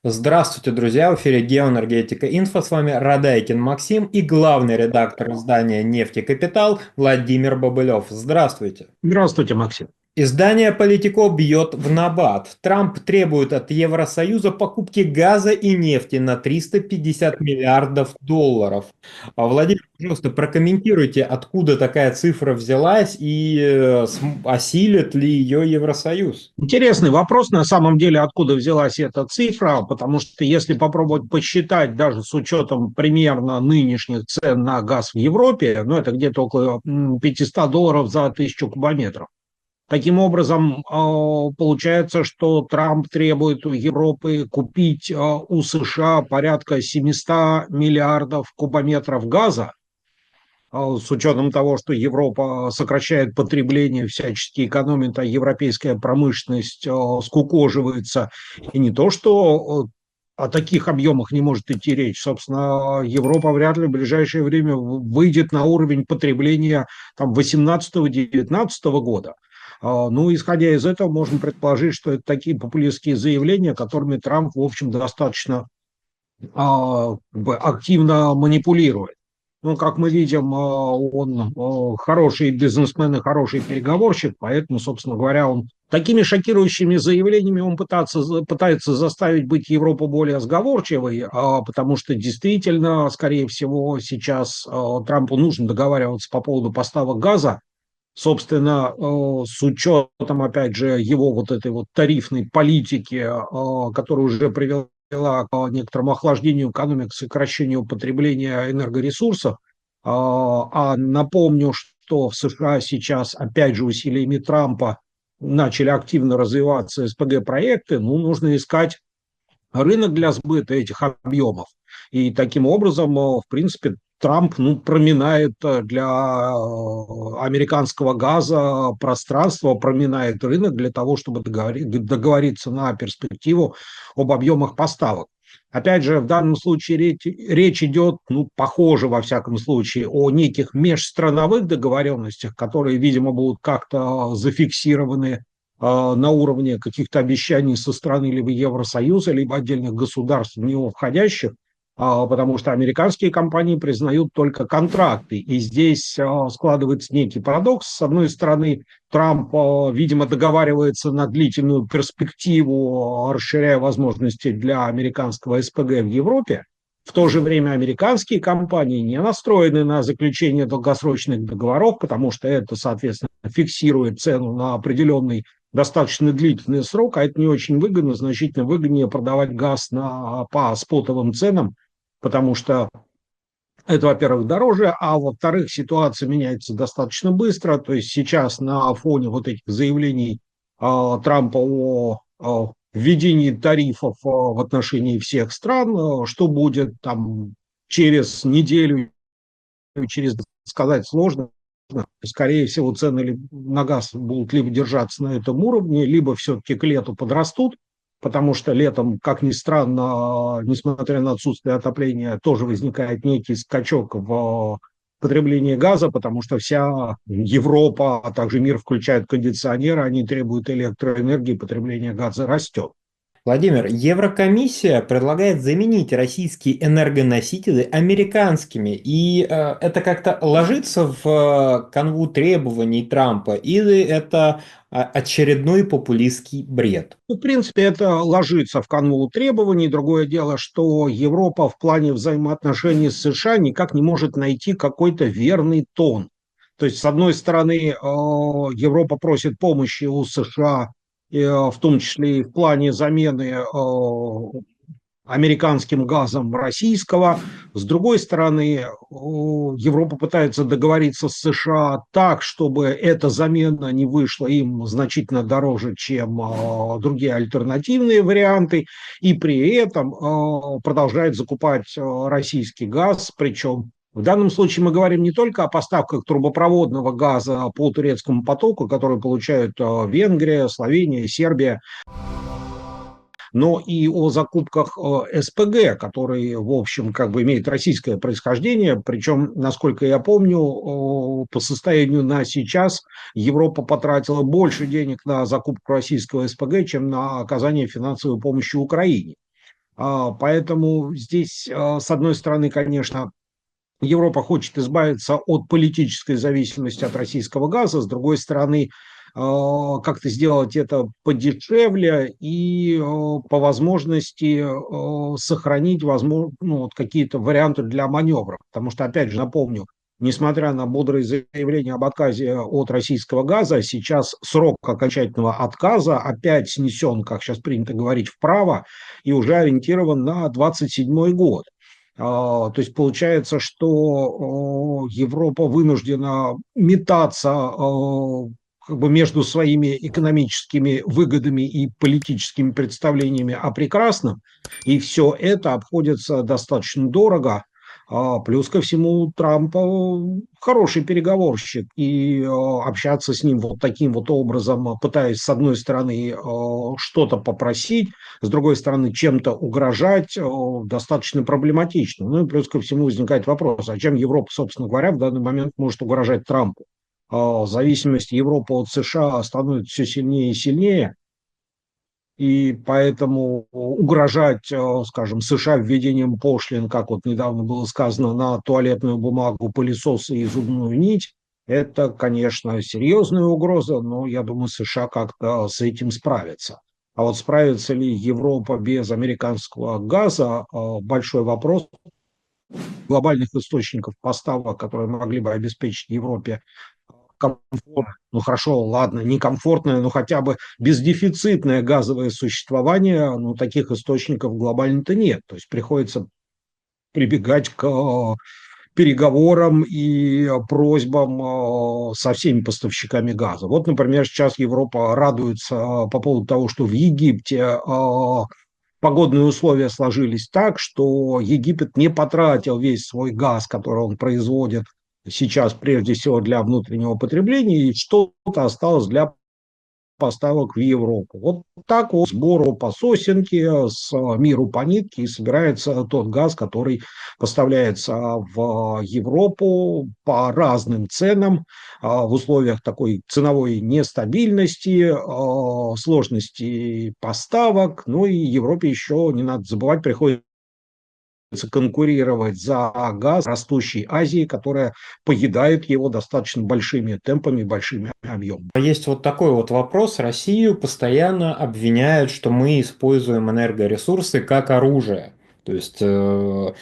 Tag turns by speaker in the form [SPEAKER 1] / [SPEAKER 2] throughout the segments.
[SPEAKER 1] Здравствуйте, друзья! В эфире Геоэнергетика Инфо. С вами Радайкин Максим и главный редактор издания «Нефть и Капитал» Владимир Бобылев. Здравствуйте!
[SPEAKER 2] Здравствуйте, Максим.
[SPEAKER 1] Издание «Политико» бьет в набат. Трамп требует от Евросоюза покупки газа и нефти на 350 миллиардов долларов. Владимир, пожалуйста, прокомментируйте, откуда такая цифра взялась и осилит ли ее Евросоюз?
[SPEAKER 2] Интересный вопрос, на самом деле, откуда взялась эта цифра, потому что если попробовать посчитать, даже с учетом примерно нынешних цен на газ в Европе, ну, это где-то около $500 за 1000 кубометров. Таким образом, получается, что Трамп требует у Европы купить у США порядка 700 миллиардов кубометров газа, с учетом того, что Европа сокращает потребление, всячески экономит, а европейская промышленность скукоживается. И не то, что о таких объемах не может идти речь. Собственно, Европа вряд ли в ближайшее время выйдет на уровень потребления там 18-19 года. Ну, исходя из этого, можно предположить, что это такие популистские заявления, которыми Трамп, в общем, достаточно активно манипулирует. Ну, как мы видим, он хороший бизнесмен и хороший переговорщик, поэтому, собственно говоря, он такими шокирующими заявлениями он пытается заставить быть Европу более сговорчивой, потому что действительно, скорее всего, сейчас Трампу нужно договариваться по поводу поставок газа. Собственно, с учетом, опять же, его вот этой вот тарифной политики, которая уже привела к некоторому охлаждению экономик, сокращению потребления энергоресурсов. Напомню, что в США сейчас, опять же, усилиями Трампа начали активно развиваться СПГ-проекты. Ну, нужно искать рынок для сбыта этих объемов. И таким образом, в принципе, Трамп проминает для американского газа пространство, проминает рынок для того, чтобы договориться на перспективу об объемах поставок. Опять же, в данном случае речь идет, похоже, во всяком случае, о неких межстрановых договоренностях, которые, видимо, будут как-то зафиксированы на уровне каких-то обещаний со стороны либо Евросоюза, либо отдельных государств в него входящих, потому что американские компании признают только контракты. И здесь складывается некий парадокс. С одной стороны, Трамп, видимо, договаривается на длительную перспективу, расширяя возможности для американского СПГ в Европе. В то же время американские компании не настроены на заключение долгосрочных договоров, потому что это, соответственно, фиксирует цену на определенный достаточно длительный срок, а это не очень выгодно, значительно выгоднее продавать газ по спотовым ценам, потому что это, во-первых, дороже, а во-вторых, ситуация меняется достаточно быстро. То есть сейчас на фоне вот этих заявлений Трампа о введении тарифов в отношении всех стран, что будет там через неделю, через сказать сложно. Скорее всего, цены на газ будут либо держаться на этом уровне, либо все-таки к лету подрастут, потому что летом, как ни странно, несмотря на отсутствие отопления, тоже возникает некий скачок в потреблении газа, потому что вся Европа, а также мир включают кондиционеры, они требуют электроэнергии, потребление газа растет.
[SPEAKER 1] Владимир, Еврокомиссия предлагает заменить российские энергоносители американскими, и это как-то ложится в канву требований Трампа, или это очередной популистский бред?
[SPEAKER 2] Ну, в принципе, это ложится в канву требований. Другое дело, что Европа в плане взаимоотношений с США никак не может найти какой-то верный тон. То есть, с одной стороны, Европа просит помощи у США, в том числе и в плане замены американским газом российского. С другой стороны, Европа пытается договориться с США так, чтобы эта замена не вышла им значительно дороже, чем другие альтернативные варианты, и при этом продолжает закупать российский газ, причем в данном случае мы говорим не только о поставках трубопроводного газа по турецкому потоку, который получают Венгрия, Словения, Сербия, но и о закупках СПГ, которые, в общем, как бы имеют российское происхождение. Причем, насколько я помню, по состоянию на сейчас Европа потратила больше денег на закупку российского СПГ, чем на оказание финансовой помощи Украине. Поэтому здесь, с одной стороны, конечно, Европа хочет избавиться от политической зависимости от российского газа, с другой стороны, как-то сделать это подешевле и по возможности сохранить ну, вот какие-то варианты для маневра. Потому что, опять же, напомню, несмотря на бодрые заявления об отказе от российского газа, сейчас срок окончательного отказа опять снесен, как сейчас принято говорить, вправо и уже ориентирован на 27 год. То есть получается, что Европа вынуждена метаться как бы между своими экономическими выгодами и политическими представлениями о прекрасном, и все это обходится достаточно дорого. Плюс ко всему Трамп хороший переговорщик, и общаться с ним вот таким вот образом, пытаясь с одной стороны что-то попросить, с другой стороны чем-то угрожать, достаточно проблематично. Ну и плюс ко всему возникает вопрос, а чем Европа, собственно говоря, в данный момент может угрожать Трампу? Зависимость Европы от США становится все сильнее и сильнее, и поэтому угрожать, скажем, США введением пошлин, как вот недавно было сказано, на туалетную бумагу, пылесосы и зубную нить, это, конечно, серьезная угроза, но я думаю, США как-то с этим справятся. А вот справится ли Европа без американского газа, большой вопрос. Глобальных источников поставок, которые могли бы обеспечить Европе комфорт, ну хорошо, ладно, не комфортное, но хотя бы бездефицитное газовое существование, ну таких источников глобально-то нет. То есть приходится прибегать к переговорам и просьбам со всеми поставщиками газа. Вот, например, сейчас Европа радуется по поводу того, что в Египте погодные условия сложились так, что Египет не потратил весь свой газ, который он производит сейчас прежде всего для внутреннего потребления, и что-то осталось для поставок в Европу. Вот так вот сбору по сосенке, с миру по нитке и собирается тот газ, который поставляется в Европу по разным ценам, в условиях такой ценовой нестабильности, сложности поставок. Ну и Европе еще, не надо забывать, приходится конкурировать за газ растущей Азии, которая поедает его достаточно большими темпами, большими объемами.
[SPEAKER 1] Есть вот такой вот вопрос. Россию постоянно обвиняют, что мы используем энергоресурсы как оружие. То есть, что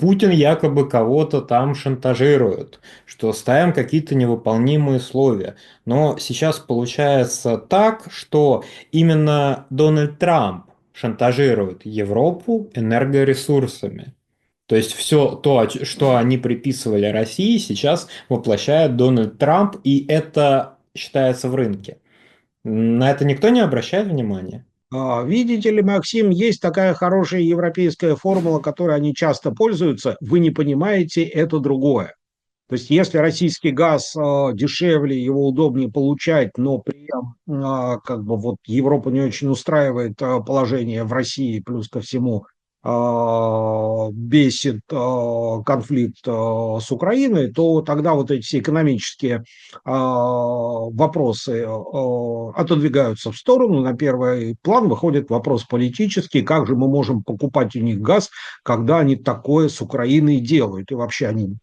[SPEAKER 1] Путин якобы кого-то там шантажирует, что ставим какие-то невыполнимые условия. Но сейчас получается так, что именно Дональд Трамп шантажирует Европу энергоресурсами. То есть все то, что они приписывали России, сейчас воплощает Дональд Трамп, и это считается в рынке. На это никто не обращает внимания.
[SPEAKER 2] Видите ли, Максим, есть такая хорошая европейская формула, которой они часто пользуются. Вы не понимаете, это другое. То есть, если российский газ дешевле, его удобнее получать, но при этом как бы вот Европу не очень устраивает положение в России, плюс ко всему бесит конфликт с Украиной, то тогда вот эти все экономические вопросы отодвигаются в сторону. На первый план выходит вопрос политический, как же мы можем покупать у них газ, когда они такое с Украиной делают, и вообще они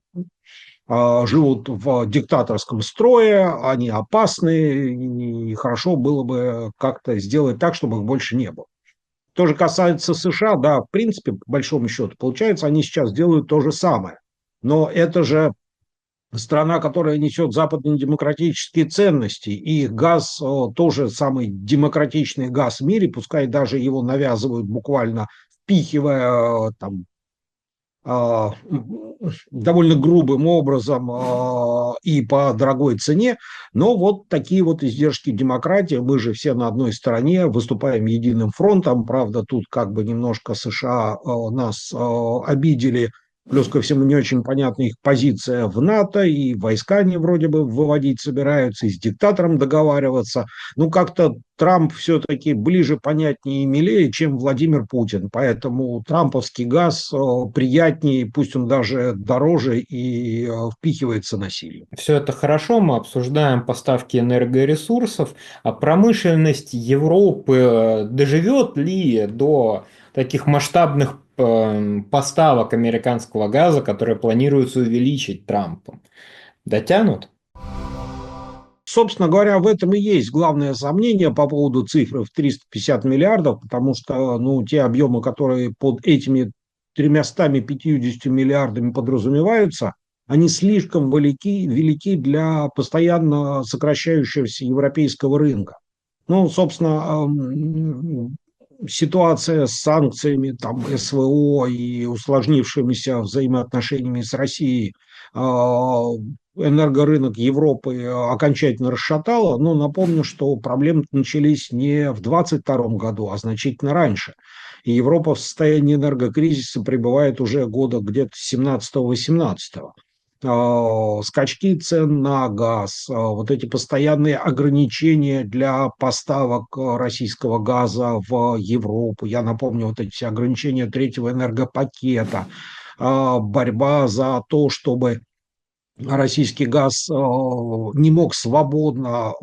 [SPEAKER 2] живут в диктаторском строе, они опасны, и хорошо было бы как-то сделать так, чтобы их больше не было. То же касается США, да, в принципе, по большому счету, получается, они сейчас делают то же самое. Но это же страна, которая несет западные демократические ценности, и их газ тоже самый демократичный газ в мире, пускай даже его навязывают буквально впихивая там довольно грубым образом и по дорогой цене, но вот такие вот издержки демократии, мы же все на одной стороне, выступаем единым фронтом, правда, тут как бы немножко США нас обидели, плюс ко всему не очень понятна их позиция в НАТО, и войска они вроде бы выводить собираются, и с диктатором договариваться, ну как-то Трамп все-таки ближе, понятнее и милее, чем Владимир Путин. Поэтому трамповский газ приятнее, пусть он даже дороже и впихивается насилием.
[SPEAKER 1] Все это хорошо, мы обсуждаем поставки энергоресурсов, а промышленность Европы доживет ли до вот таких масштабных поставок американского газа, которые планируется увеличить Трампом. Дотянут?
[SPEAKER 2] Собственно говоря, в этом и есть главное сомнение по поводу цифры в 350 миллиардов, потому что ну, те объемы, которые под этими 350 миллиардами подразумеваются, они слишком велики для постоянно сокращающегося европейского рынка. Ну, собственно, ситуация с санкциями, там, СВО и усложнившимися взаимоотношениями с Россией энергорынок Европы окончательно расшатала. Но напомню, что проблемы начались не в 2022 году, а значительно раньше. И Европа в состоянии энергокризиса пребывает уже года где-то 17-18. Скачки цен на газ, вот эти постоянные ограничения для поставок российского газа в Европу. Я напомню, вот эти ограничения третьего энергопакета, борьба за то, чтобы российский газ не мог свободно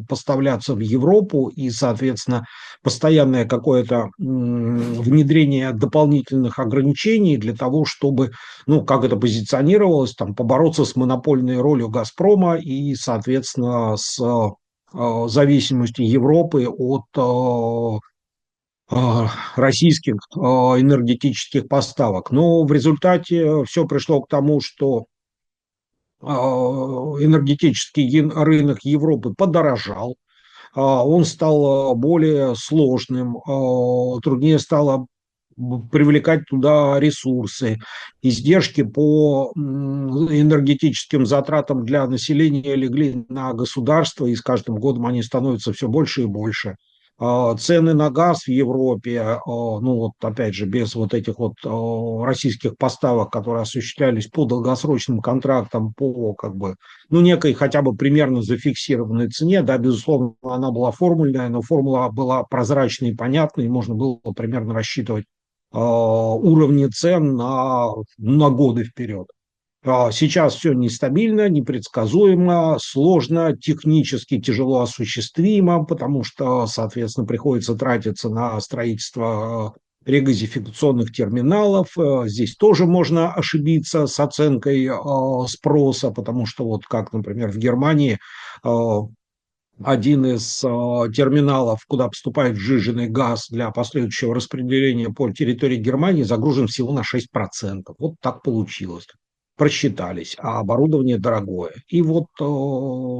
[SPEAKER 2] поставляться в Европу, и, соответственно, постоянное какое-то внедрение дополнительных ограничений для того, чтобы, ну, как это позиционировалось, там, побороться с монопольной ролью «Газпрома» и, соответственно, с зависимостью Европы от российских энергетических поставок. Но в результате все пришло к тому, что энергетический рынок Европы подорожал, он стал более сложным, труднее стало привлекать туда ресурсы, издержки по энергетическим затратам для населения легли на государство, и с каждым годом они становятся все больше и больше. Цены на газ в Европе, ну вот опять же, без вот этих вот российских поставок, которые осуществлялись по долгосрочным контрактам, по как бы, ну некой хотя бы примерно зафиксированной цене, да, безусловно, она была формульная, но формула была прозрачной и понятной, и можно было примерно рассчитывать уровни цен на годы вперед. Сейчас все нестабильно, непредсказуемо, сложно, технически тяжело осуществимо, потому что, соответственно, приходится тратиться на строительство регазификационных терминалов. Здесь тоже можно ошибиться с оценкой спроса, потому что вот как, например, в Германии один из терминалов, куда поступает сжиженный газ для последующего распределения по территории Германии, загружен всего на 6%. Вот так получилось. Просчитались, а оборудование дорогое. И вот,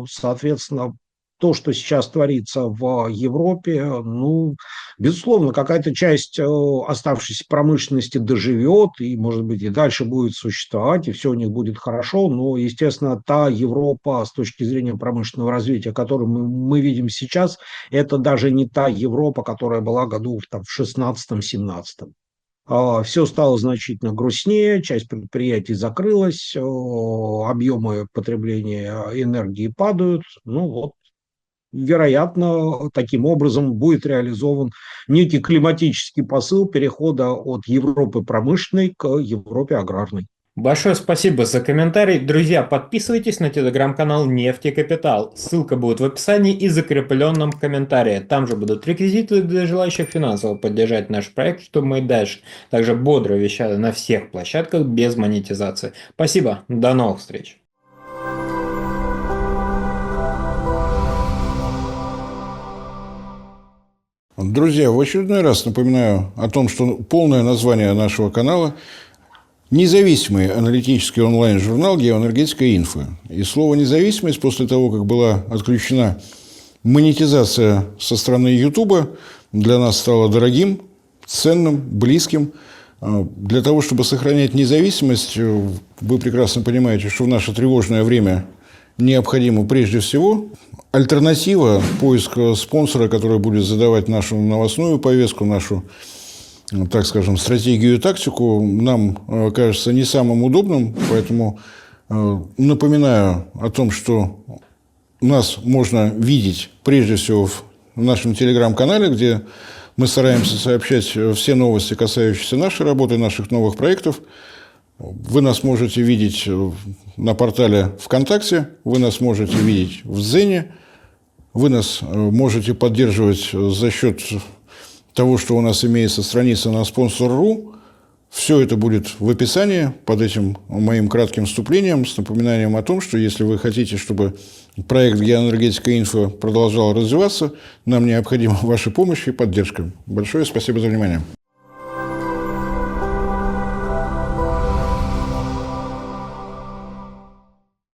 [SPEAKER 2] соответственно, то, что сейчас творится в Европе, ну, безусловно, какая-то часть оставшейся промышленности доживет и, может быть, и дальше будет существовать, и все у них будет хорошо, но, естественно, та Европа с точки зрения промышленного развития, которую мы видим сейчас, это даже не та Европа, которая была году там, в 16-17. Все стало значительно грустнее, часть предприятий закрылась, объемы потребления энергии падают. Ну вот, вероятно, таким образом будет реализован некий климатический посыл перехода от Европы промышленной к Европе аграрной.
[SPEAKER 1] Большое спасибо за комментарий. Друзья, подписывайтесь на телеграм-канал Нефти Капитал. Ссылка будет в описании и закрепленном комментарии. Там же будут реквизиты для желающих финансово поддержать наш проект, чтобы мы и дальше также бодро вещали на всех площадках без монетизации. Спасибо, до новых встреч.
[SPEAKER 3] Друзья, в очередной раз напоминаю о том, что полное название нашего канала – независимый аналитический онлайн-журнал «Геоэнергетика Инфо». И слово «независимость» после того, как была отключена монетизация со стороны Ютуба, для нас стало дорогим, ценным, близким. Для того, чтобы сохранять независимость, вы прекрасно понимаете, что в наше тревожное время необходимо прежде всего альтернатива, поиск спонсора, который будет задавать нашу новостную повестку, нашу, так скажем, стратегию и тактику, нам кажется не самым удобным. Поэтому напоминаю о том, что нас можно видеть прежде всего в нашем телеграм-канале, где мы стараемся сообщать все новости, касающиеся нашей работы, наших новых проектов. Вы нас можете видеть на портале ВКонтакте, вы нас можете видеть в Дзене, вы нас можете поддерживать за счет того, что у нас имеется страница на Sponsor.ru. Все это будет в описании под этим моим кратким вступлением с напоминанием о том, что если вы хотите, чтобы проект «Геоэнергетика Инфо» продолжал развиваться, нам необходима ваша помощь и поддержка. Большое спасибо за внимание.